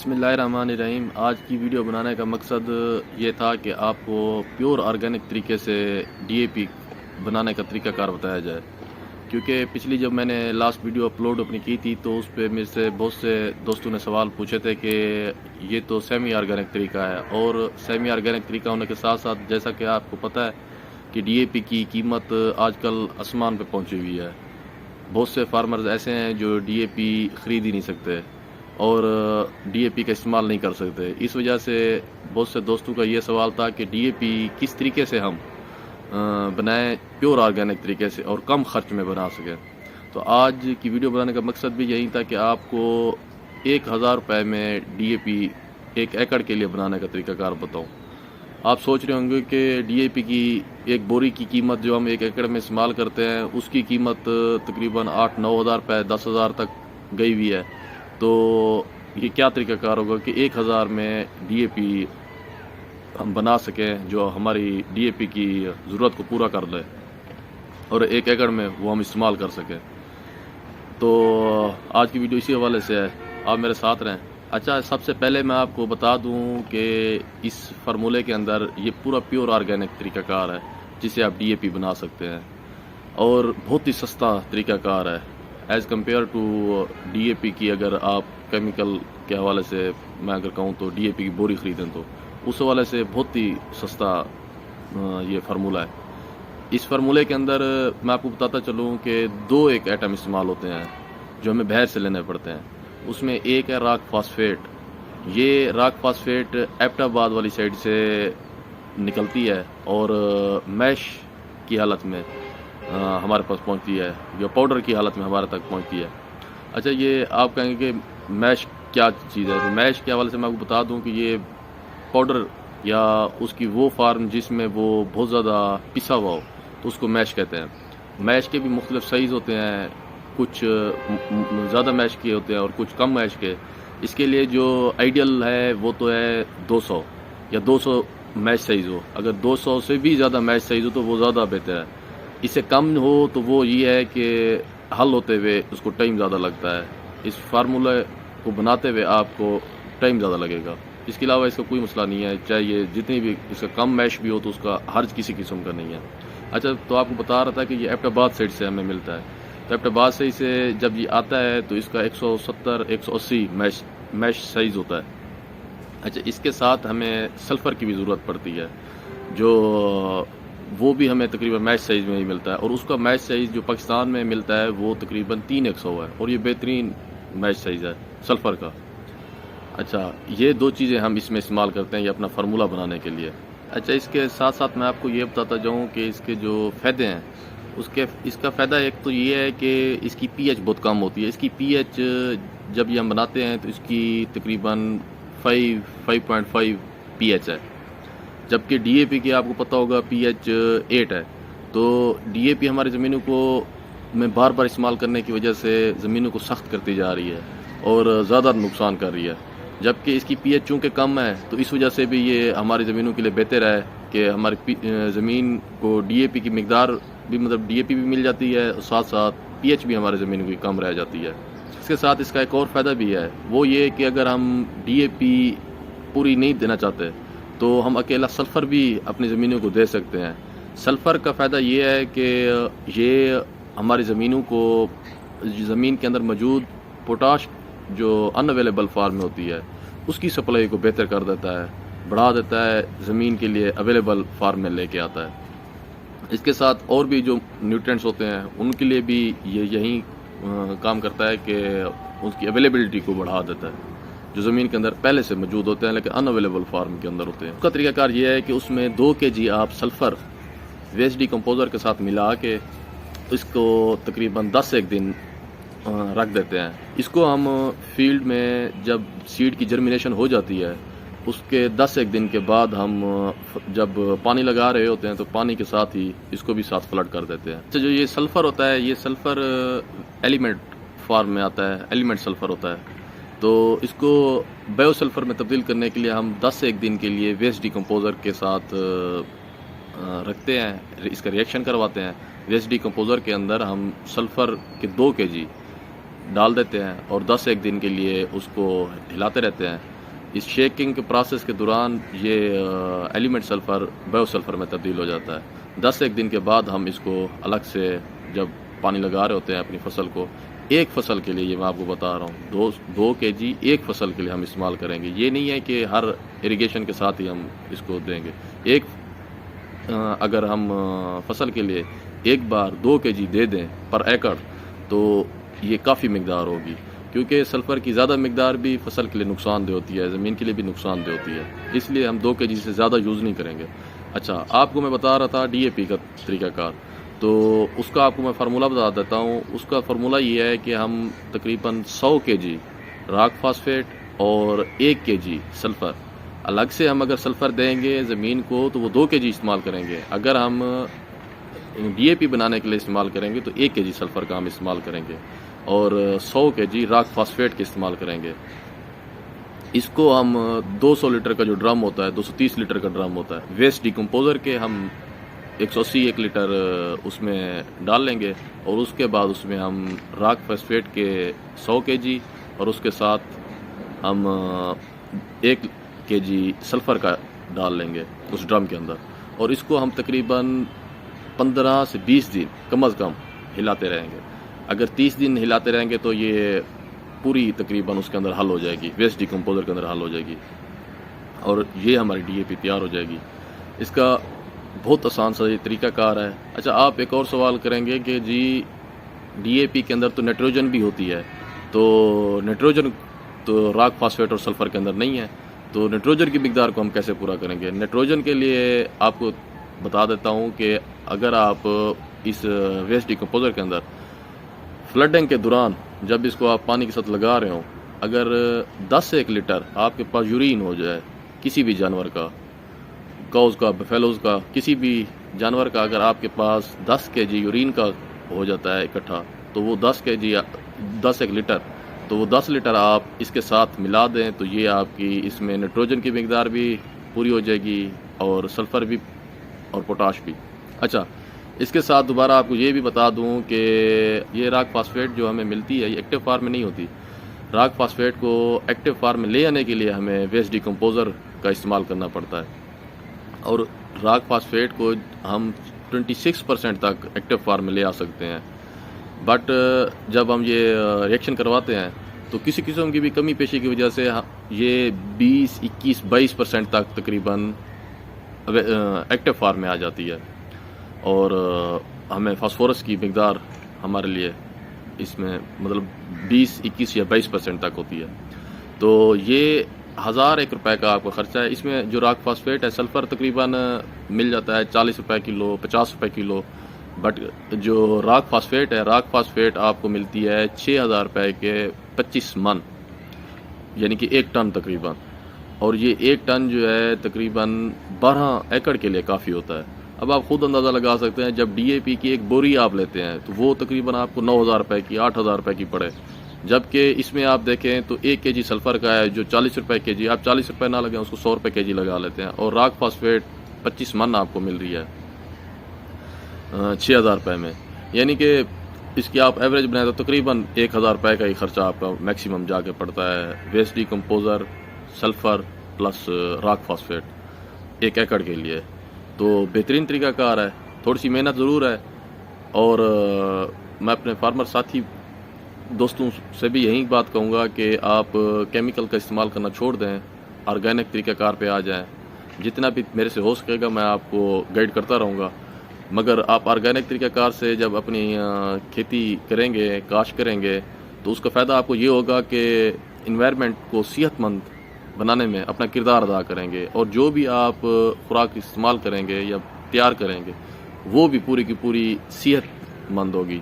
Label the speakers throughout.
Speaker 1: बिस्मिल्लाहिर्रहमानिर्रहीम। आज की वीडियो बनाने का मकसद ये था कि आपको प्योर ऑर्गेनिक तरीके से डीएपी बनाने का तरीक़ाकार बताया जाए, क्योंकि पिछली जब मैंने लास्ट वीडियो अपलोड अपनी की थी तो उस पर मेरे से बहुत से दोस्तों ने सवाल पूछे थे कि ये तो सेमी ऑर्गेनिक तरीका है, और सेमी ऑर्गेनिक तरीका होने के साथ साथ जैसा कि आपको पता है कि डीएपी की कीमत आजकल आसमान पे पहुंची हुई है। बहुत से फार्मर्स ऐसे हैं जो डीएपी ख़रीद ही नहीं सकते और डीएपी का इस्तेमाल नहीं कर सकते। इस वजह से बहुत से दोस्तों का ये सवाल था कि डीएपी किस तरीके से हम बनाएं प्योर ऑर्गेनिक तरीके से और कम खर्च में बना सकें। तो आज की वीडियो बनाने का मकसद भी यही था कि आपको 1000 रुपये में डीएपी 1 एकड़ के लिए बनाने का तरीक़ाकार बताऊं। आप सोच रहे होंगे कि डीएपी की एक बोरी की कीमत जो हम 1 एकड़ में इस्तेमाल करते हैं उसकी कीमत तकरीबन 8-9 हज़ार रुपये 10 हज़ार तक गई हुई है, तो ये क्या तरीक़ाकार होगा कि 1000 में डीएपी हम बना सकें जो हमारी डीएपी की ज़रूरत को पूरा कर ले और 1 एकड़ में वो हम इस्तेमाल कर सकें। तो आज की वीडियो इसी हवाले से है, आप मेरे साथ रहें। अच्छा, सबसे पहले मैं आपको बता दूं कि इस फार्मूले के अंदर ये पूरा प्योर ऑर्गेनिक तरीक़ाकार है जिसे आप डीएपी बना सकते हैं और बहुत ही सस्ता तरीक़ाकार है एज़ कम्पेयर टू डीएपी की। अगर आप केमिकल के हवाले से मैं अगर कहूँ तो डीएपी की बोरी ख़रीदें तो उस हवाले से बहुत ही सस्ता ये फार्मूला है। इस फार्मूले के अंदर मैं आपको बताता चलूँ कि 2 एक आइटम इस्तेमाल होते हैं जो हमें बाहर से लेने पड़ते हैं। उसमें एक है राक फास्फेट। ये राक फास्फेट एबटाबाद वाली साइड से निकलती है और मैश की हालत में हमारे पास पहुंचती है, जो पाउडर की हालत में हमारे तक पहुंचती है। अच्छा, ये आप कहेंगे कि मैश क्या चीज़ है, तो मैश के हवाले से मैं आपको बता दूं कि ये पाउडर या उसकी वो फार्म जिसमें वो बहुत ज़्यादा पिसा हुआ हो तो उसको मैश कहते हैं। मैश के भी मुख्तलिफ साइज़ होते हैं, कुछ ज़्यादा मैश के होते हैं और कुछ कम मैश के। इसके लिए जो आइडियल है वो तो है 200 या 200 मैश साइज़ हो। अगर 200 से भी ज़्यादा मैश साइज़ हो तो वो ज़्यादा बेहतर है। इससे कम हो तो वो ये है कि हल होते हुए उसको टाइम ज़्यादा लगता है। इस फार्मूले को बनाते हुए आपको टाइम ज़्यादा लगेगा। इसके अलावा इसका कोई मसला नहीं है, चाहे ये जितनी भी इसका कम मैश भी हो तो उसका हर्ज किसी किस्म का नहीं है। अच्छा, तो आपको बता रहा था कि ये एबटाबाद साइड से हमें मिलता है। तो एबटाबाद साइड से जब ये आता है तो इसका 170-180 मैश साइज़ होता है। अच्छा, इसके साथ हमें सल्फ़र की भी ज़रूरत पड़ती है, जो वो भी हमें तकरीबन मैश साइज़ में ही मिलता है, और उसका मैश साइज़ जो पाकिस्तान में मिलता है वो तकरीबन 3-100 है और ये बेहतरीन मैश साइज़ है सल्फ़र का। अच्छा, ये 2 चीज़ें हम इसमें इस्तेमाल करते हैं ये अपना फार्मूला बनाने के लिए। अच्छा, इसके साथ साथ मैं आपको ये बताता जाऊँ कि इसके जो फ़ायदे हैं इसका फ़ायदा एक तो ये है कि इसकी पीएच बहुत कम होती है। इसकी पीएच जब ये हम बनाते हैं तो इसकी तकरीबन 5.5 पीएच है, जबकि डीएपी की आपको पता होगा पीएच 8 है। तो डीएपी हमारी ज़मीनों को में बार बार इस्तेमाल करने की वजह से ज़मीनों को सख्त करती जा रही है और ज़्यादा नुकसान कर रही है, जबकि इसकी पीएच चूँकि कम है तो इस वजह से भी ये हमारी ज़मीनों के लिए बेहतर है कि हमारी ज़मीन को डीएपी की मिकदार भी मतलब डीएपी भी मिल जाती है और साथ साथ पीएच भी हमारे ज़मीन की कम रह जाती है। इसके साथ इसका एक और फ़ायदा भी है, वो ये कि अगर हम डीएपी पूरी नहीं देना चाहते तो हम अकेला सल्फ़र भी अपनी ज़मीनों को दे सकते हैं। सल्फ़र का फ़ायदा ये है कि ये हमारी ज़मीनों को ज़मीन के अंदर मौजूद पोटाश जो अनअवेलेबल फार्म में होती है उसकी सप्लाई को बेहतर कर देता है, बढ़ा देता है, ज़मीन के लिए अवेलेबल फार्म में लेके आता है। इसके साथ और भी जो न्यूट्रिएंट्स होते हैं उनके लिए भी ये यही काम करता है कि उसकी अवेलेबिलिटी को बढ़ा देता है, जो ज़मीन के अंदर पहले से मौजूद होते हैं लेकिन अनअवेलेबल फार्म के अंदर होते हैं। उसका तरीक़ाकार ये है कि उसमें 2 kg आप सल्फ़र वेस्ट डिकम्पोज़र के साथ मिला के इसको तकरीबन 10-1 दिन रख देते हैं। इसको हम फील्ड में जब सीड की जर्मिनेशन हो जाती है उसके 10-1 दिन के बाद हम जब पानी लगा रहे होते हैं तो पानी के साथ ही इसको भी साथ फ्लड कर देते हैं। तो जो ये सल्फ़र होता है ये सल्फ़र एलिमेंट फार्म में आता है, एलिमेंट सल्फ़र होता है। तो इसको बायो सल्फ़र में तब्दील करने के लिए हम 10 से 1 दिन के लिए वेस्ट डिकम्पोज़र के साथ रखते हैं, इसका रिएक्शन करवाते हैं। वेस्ट डिकम्पोज़र के अंदर हम सल्फ़र के 2 kg डाल देते हैं और 10 एक दिन के लिए उसको हिलाते रहते हैं। اس شیکنگ کے پروسیس کے دوران یہ ایلیمنٹ سلفر بایو سلفر میں تبدیل ہو جاتا ہے۔ 10 دن کے بعد ہم اس کو الگ سے جب پانی لگا رہے ہوتے ہیں اپنی فصل کو، ایک فصل کے لیے، یہ میں آپ کو بتا رہا ہوں، 2 kg ایک فصل کے لیے ہم استعمال کریں گے۔ یہ نہیں ہے کہ ہر اریگیشن کے ساتھ ہی ہم اس کو دیں گے۔ اگر ہم فصل کے لیے ایک بار 2 kg دے دیں پر ایکڑ تو یہ کافی مقدار ہوگی، کیونکہ سلفر کی زیادہ مقدار بھی فصل کے لیے نقصان دہ ہوتی ہے، زمین کے لیے بھی نقصان دہ ہوتی ہے، اس لیے ہم 2 kg سے زیادہ یوز نہیں کریں گے۔ اچھا، آپ کو میں بتا رہا تھا DAP کا طریقہ کار، تو اس کا آپ کو میں فارمولہ بتا دیتا ہوں۔ اس کا فارمولہ یہ ہے کہ ہم تقریباً 100 kg راک فاسفیٹ اور 1 kg سلفر، الگ سے ہم اگر سلفر دیں گے زمین کو تو وہ 2 kg استعمال کریں گے۔ اگر ہم DAP بنانے کے لیے استعمال کریں گے تو 1 kg سلفر کا ہم استعمال کریں گے اور 100 kg راک فاسفیٹ کے استعمال کریں گے۔ اس کو ہم 200 لیٹر کا جو ڈرم ہوتا ہے، 230 لیٹر کا ڈرم ہوتا ہے، ویسٹ ڈیکمپوزر کے ہم 180 لیٹر اس میں ڈال لیں گے، اور اس کے بعد اس میں ہم راک فاسفیٹ کے 100 kg اور اس کے ساتھ ہم 1 kg سلفر کا ڈال لیں گے اس ڈرم کے اندر، اور اس کو ہم تقریباً 15 سے 20 دن کم از کم ہلاتے رہیں گے۔ اگر 30 دن ہلاتے رہیں گے تو یہ پوری تقریباً اس کے اندر حل ہو جائے گی، ویسٹ ڈیکمپوزر کے اندر حل ہو جائے گی، اور یہ ہماری DAP تیار ہو جائے گی۔ اس کا بہت آسان سا یہ طریقہ کار ہے۔ اچھا، آپ ایک اور سوال کریں گے کہ جی DAP کے اندر تو نائٹروجن بھی ہوتی ہے، تو نائٹروجن تو راک فاسفیٹ اور سلفر کے اندر نہیں ہے، تو نائٹروجن کی مقدار کو ہم کیسے پورا کریں گے؟ نائٹروجن کے لیے آپ کو بتا دیتا ہوں کہ اگر آپ اس ویسٹ ڈیکمپوزر کے اندر فلڈنگ کے دوران جب اس کو آپ پانی کے ساتھ لگا رہے ہوں، اگر 10 سے 1 لیٹر آپ کے پاس یورین ہو جائے کسی بھی جانور کا، کاؤز کا، بفیلوز کا، کسی بھی جانور کا، اگر آپ کے پاس 10 kg یورین کا ہو جاتا ہے اکٹھا، تو وہ 10 لیٹر، تو وہ 10 لیٹر آپ اس کے ساتھ ملا دیں تو یہ آپ کی اس میں نائٹروجن کی مقدار بھی پوری ہو جائے گی اور سلفر بھی اور پوٹاش بھی۔ اچھا، اس کے ساتھ دوبارہ آپ کو یہ بھی بتا دوں کہ یہ راک فاسفیٹ جو ہمیں ملتی ہے یہ ایکٹیو فارم میں نہیں ہوتی۔ راک فاسفیٹ کو ایکٹیو فارم میں لے آنے کے لیے ہمیں ویسٹ ڈیکمپوزر کا استعمال کرنا پڑتا ہے، اور راک فاسفیٹ کو ہم 26% تک ایکٹیو فارم میں لے آ سکتے ہیں، بٹ جب ہم یہ ریئیکشن کرواتے ہیں تو کسی قسم کی بھی کمی پیشی کی وجہ سے یہ 20، 21، 22% تک تقریباً ایکٹیو فارم میں آ جاتی ہے، اور ہمیں فاسفورس کی مقدار ہمارے لیے اس میں مطلب 20، 21 یا 22% تک ہوتی ہے۔ تو یہ 1001 روپے کا آپ کا خرچہ ہے۔ اس میں جو راک فاسفیٹ ہے، سلفر تقریباً مل جاتا ہے 40 روپے کلو، 50 روپے کلو، بٹ جو راک فاسفیٹ ہے، راک فاسفیٹ آپ کو ملتی ہے 6000 روپے کے 25 من، یعنی کہ 1 ٹن تقریباً، اور یہ 1 ٹن جو ہے تقریباً 12 ایکڑ کے لیے کافی ہوتا ہے۔ اب آپ خود اندازہ لگا سکتے ہیں، جب DAP کی ایک بوری آپ لیتے ہیں تو وہ تقریباً آپ کو 9000 روپے کی، 8000 روپے کی پڑے، جبکہ اس میں آپ دیکھیں تو 1 kg سلفر کا ہے جو 40 روپے kg، آپ 40 روپے نہ لگیں، اس کو 100 روپے kg لگا لیتے ہیں، اور راک فاسفیٹ 25 من آپ کو مل رہی ہے 6000 روپے میں، یعنی کہ اس کی آپ ایوریج بنائیں تو تقریباً 1000 روپے کا ہی خرچہ آپ کا میکسیمم جا کے پڑتا ہے، waste decomposer, sulphur plus rock phosphate 1 ایکڑ کے لیے۔ تو بہترین طریقہ کار ہے، تھوڑی سی محنت ضرور ہے، اور میں اپنے فارمر ساتھی دوستوں سے بھی یہی بات کہوں گا کہ آپ کیمیکل کا استعمال کرنا چھوڑ دیں، آرگینک طریقہ کار پہ آ جائیں۔ جتنا بھی میرے سے ہو سکے گا میں آپ کو گائیڈ کرتا رہوں گا، مگر آپ آرگینک طریقہ کار سے جب اپنی کھیتی کریں گے، کاشت کریں گے، تو اس کا فائدہ آپ کو یہ ہوگا کہ انوائرمنٹ کو صحت مند بنانے میں اپنا کردار ادا کریں گے، اور جو بھی آپ خوراک استعمال کریں گے یا تیار کریں گے وہ بھی پوری کی پوری صحت مند ہوگی،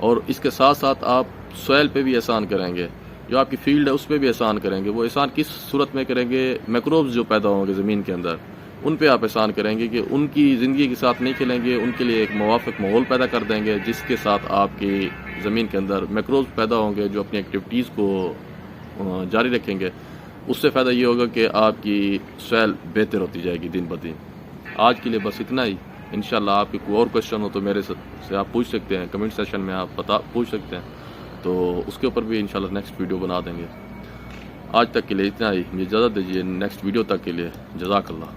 Speaker 1: اور اس کے ساتھ ساتھ آپ سوائل پہ بھی احسان کریں گے، جو آپ کی فیلڈ ہے اس پہ بھی احسان کریں گے۔ وہ احسان کس صورت میں کریں گے؟ میکروبز جو پیدا ہوں گے زمین کے اندر، ان پہ آپ احسان کریں گے کہ ان کی زندگی کے ساتھ نہیں کھیلیں گے، ان کے لیے ایک موافق ماحول پیدا کر دیں گے جس کے ساتھ آپ کی زمین کے اندر میکروبز پیدا ہوں گے جو اپنی ایکٹیویٹیز کو جاری رکھیں گے۔ اس سے فائدہ یہ ہوگا کہ آپ کی سوائل بہتر ہوتی جائے گی دن بدن۔ آج کے لیے بس اتنا ہی۔ انشاءاللہ آپ کے کوئی اور کوشچن ہو تو میرے سے آپ پوچھ سکتے ہیں، کمنٹ سیشن میں آپ پوچھ سکتے ہیں، تو اس کے اوپر بھی انشاءاللہ نیکسٹ ویڈیو بنا دیں گے۔ آج تک کے لیے اتنا ہی، مجھے اجازت دیجیے، نیکسٹ ویڈیو تک کے لیے جزاک اللہ.